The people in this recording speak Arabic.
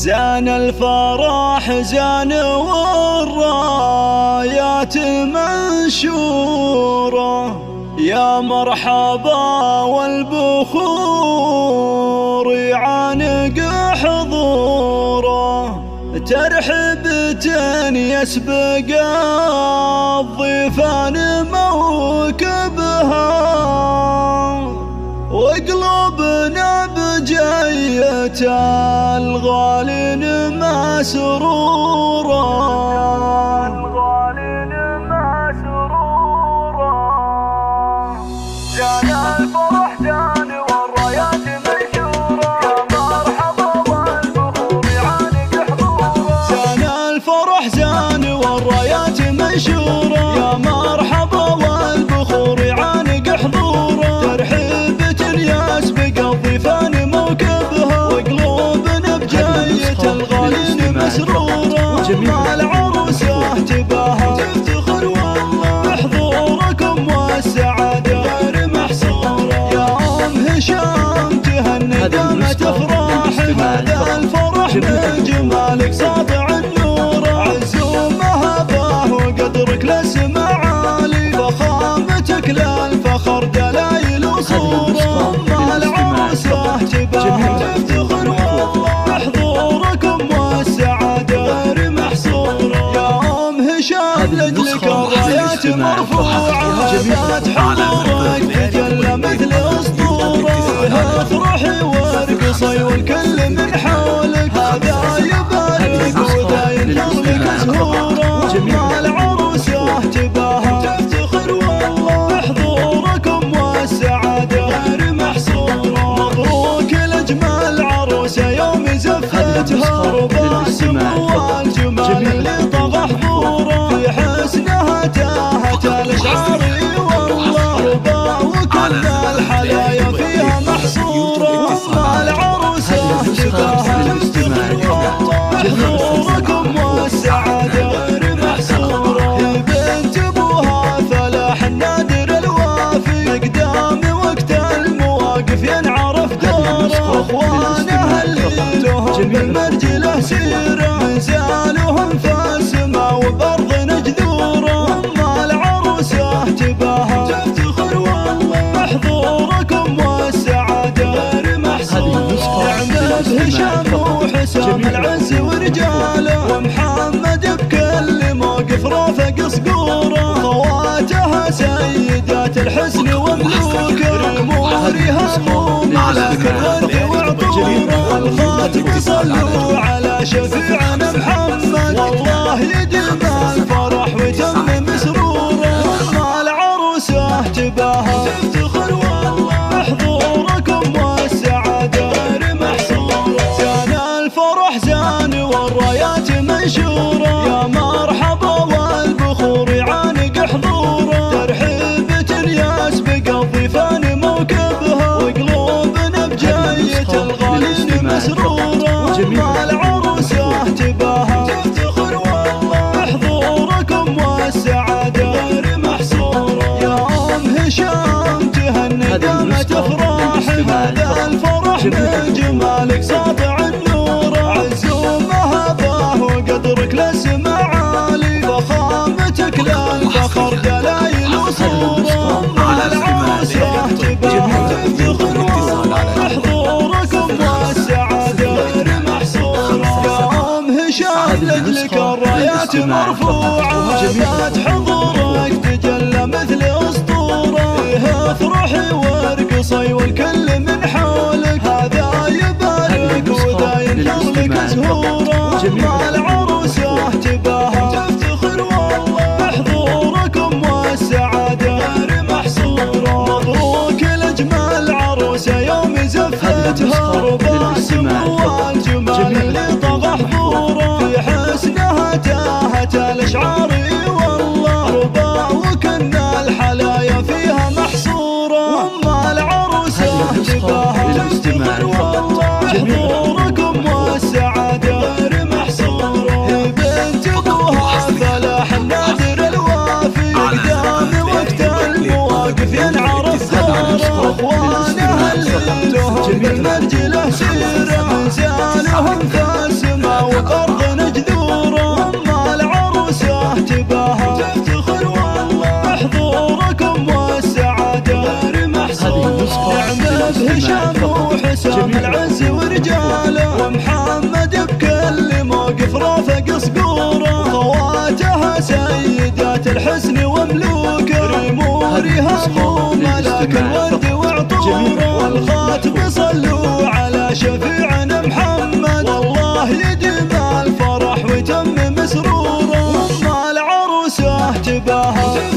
زان الفرح زان والرايات منشورة، يا مرحبا والبخور يعانق حضوره، ترحبة يسبق الضيفان موكبها، وقلوبنا بجية الغالين مسرورة. زان الفرح زان والرايات منشورة، يا مرحبا والبخور يعانق حضوره. زان الفرح زان والرايات منشورة، يا مرحبا والبخور يعانق حضوره، ترحيبة يسبق الضيفان موكبها، وقلوبنا بجاية الغالين مسرورة، مع العروسة تباهى تفتخر والله بحضوركم والسعادة غير محصورة. يا أم هشام تهنى دامت أفراح، هذا الفرح من جمالك ساطع النور، عز ومهبه وقدرك لسما عالي، فخامتك للفخر دلايل وصورة، مع العروسة تباهى تفتخر والله بحضوركم والسعادة غير محصورة. يا أم هشام لجلك الرايات مرفوعة، ذات حضورك تجلى مثل أسطورة، افرحي وارقصي والكل من حولك، هذا يبارك وذا ينتظرك زهورة، مع العروسة تباهى تفتخر والله بحضوركم والسعادة غير محصورة. مبروك لأجمل عروسة يوم زفتها، ربع سمو والجمال اللي طغى حضوره، في حسنها تاهت الأشعار والله، ربع وكل الحلايا فيها محصورة، مع العروسة تباهى تفتخر والله بحضوركم والسعادة غير محصورة. بنت ابوها فلاح النادر الوافي، مقدام وقت المواقف ينعرف دوره، اخوانها اللي لهم بالمرجله سيره، منزالهم فالسما وبارضنا جذوره، مع العروسه تباهى تفتخر والله بحضوركم والسعاده غير محصوره. نعمة هشام وحسام العز ورجاله، ومحمد بكل موقف رافق صقوره، خواتها سيدات الحسن وملوكه، امورها ملاك الورد وعطوره، والخاتم صلوا على شفيعنا محمد، والله يديم الفرح ويتمم سروره، مع العروسه تباهى تفتخر والله بحضوركم والسعاده غير محصوره. زان الفرح زان والرايات منشوره، يا مرحبا والبخور يعانق حضوره، ترحيبة يسبق الضيفان موكبها، وقلوبنا بجاية الغالين مسرورة، مع العروسة تباهى تفتخر والله بحضوركم والسعادة غير محصورة. يا أم هشام تهنى دامت أفراح، هذا الفرح من جمالك ساطع النور، عز ومهبه وقدرك لسما عالي، فخامتك للفخر دلايل وصورة، مع العروسة تباهى تفتخر والله بحضوركم والسعادة غير محصورة. يا أم هشام لجلك الرايات مرفوعة، ذات حضورك تجلى مثل أسطورة، افرحي وارقصي والكل من حولك، هذا يبارك وذا ينتظرك زهورة، مع العروسة تباهى تفتخر والله بحضوركم والسعادة غير محصورة. مبروك لأجمل عروسة يوم زفتها، ربع سمو والجمال اللي طغى حضوره، في حسنها تاهت الأشعار والله، ربع وكل الحلايا فيها محصورة، مع العروسة تباهى تفتخر والله بحضوركم والسعادة غير محصورة. بنت ابوها فلاح النادر الوافي، مقدام وقت المواقف ينعرف دوره، اخوانها اللي لهم بالمرجله سيره، منزال هشام وحسام العز ورجاله، ومحمد بكل موقف رافق صقوره، خواتها سيدات الحسن وملوكه، رمورها مو ملاك الورد وعطوره، والخاتم صلوا على شفيعنا محمد، والله يديم الفرح ويتمم سروره، وام العروسه تباهى